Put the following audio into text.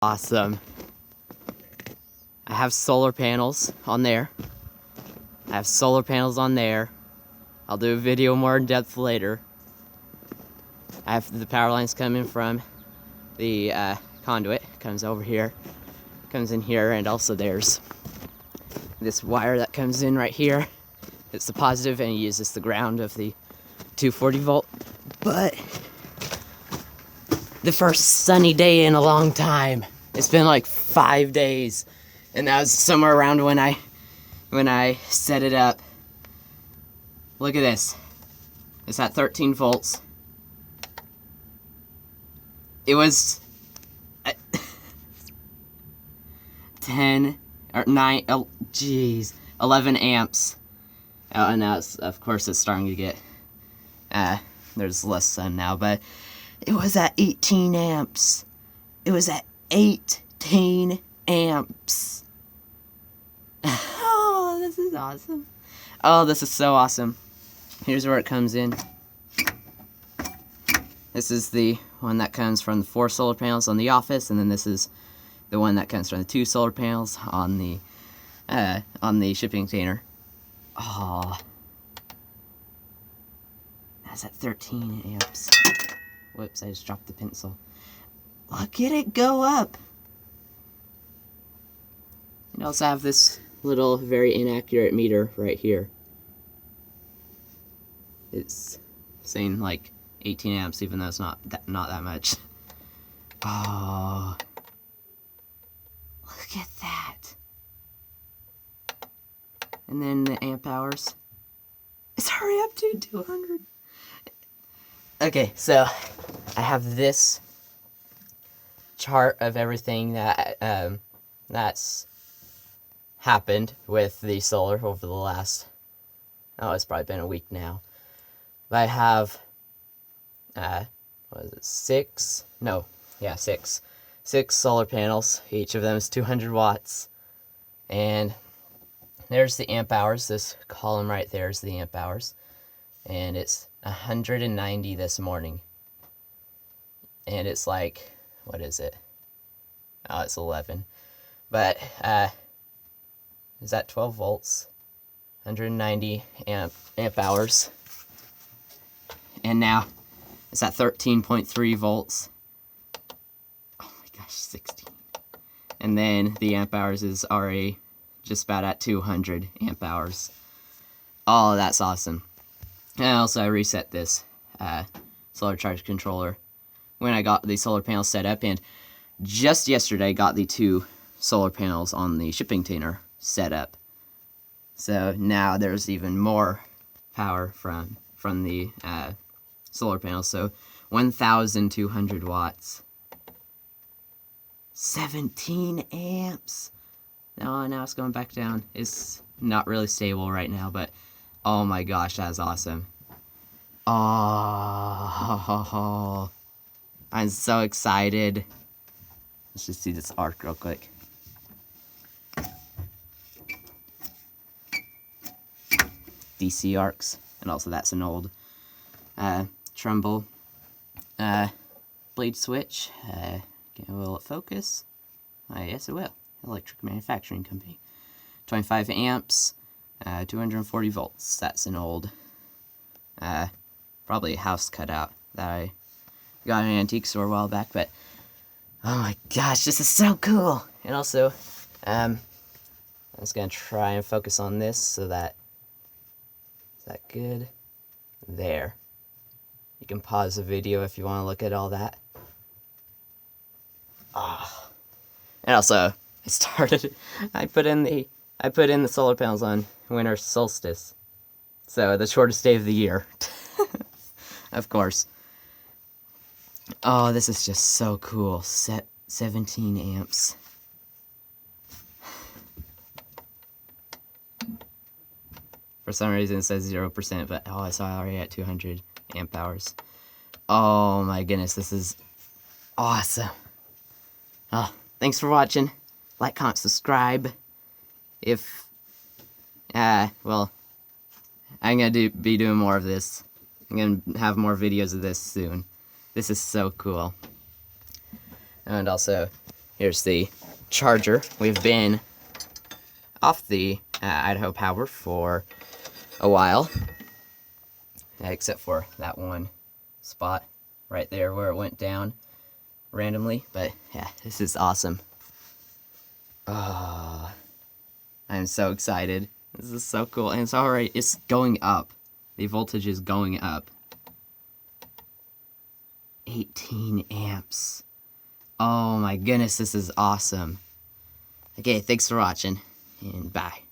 Awesome. I have solar panels on there. I have solar panels on there. I'll do a video more in depth later. I have the power lines coming from the conduit. Comes over here, comes in here, and also there's this wire that comes in right here. It's the positive and it uses the ground of the 240 volt. But the first sunny day in a long time. It's been like 5 days, and that was somewhere around when I set it up. Look at this. It's at 13 volts. It was 10 or 9. Oh, jeez, 11 amps. Oh, and now of course it's starting to get. There's less sun now, but it was at 18 amps. It was at 18 amps. Oh, this is awesome. Oh, this is so awesome. Here's where it comes in. This is the one that comes from the 4 solar panels on the office, and then this is the one that comes from the 2 solar panels on the shipping container. Oh, that's at 13 amps. Whoops, I just dropped the pencil. Look at it go up. And I also have this little very inaccurate meter right here. It's saying like 18 amps, even though it's not that much. Oh, look at that. And then the amp hours. It's already up to 200. Okay, so I have this chart of everything that that's happened with the solar over the last, it's probably been a week now. But I have what is it, 6 solar panels. Each of them is 200 watts, and there's the amp hours. This column right there is the amp hours, and it's 190 this morning. And it's like, what is it? Oh, it's 11. But is that 12 volts? 190 amp hours. And now it's at 13.3 volts. Oh my gosh, 16. And then the amp hours is already just about at 200 amp hours. Oh, that's awesome. And also I reset this solar charge controller when I got the solar panels set up, and just yesterday got the 2 solar panels on the shipping container set up. So now there's even more power from the solar panels. So 1,200 watts. 17 amps. Now it's going back down. It's not really stable right now, but oh my gosh, that's awesome. Oh, I'm so excited. Let's just see this arc real quick. DC arcs, and also that's an old Trumbull blade switch. Will it focus? Yes, it will. Electric Manufacturing Company. 25 amps, 240 volts. That's an old, probably a house cutout that I got in an antique store a while back, but oh my gosh, this is so cool. And also, I'm just gonna try and focus on this so that, is that good? There. You can pause the video if you want to look at all that. Oh. And also, I put in the solar panels on winter solstice. So the shortest day of the year. Of course. Oh, this is just so cool. 17 amps. For some reason it says 0%, but oh, it's already at 200 amp hours. Oh my goodness, this is awesome. Oh, thanks for watching. Like, comment, subscribe. If, well, I'm gonna be doing more of this. I'm gonna have more videos of this soon. This is so cool. And also, Here's the charger. We've been off the Idaho Power for a while, except for that one spot right there where it went down randomly. But yeah, this is awesome. Oh, I'm so excited. This is so cool. And it's alright, it's going up. The voltage is going up. 18 amps. Oh my goodness, this is awesome. Okay, thanks for watching, and bye.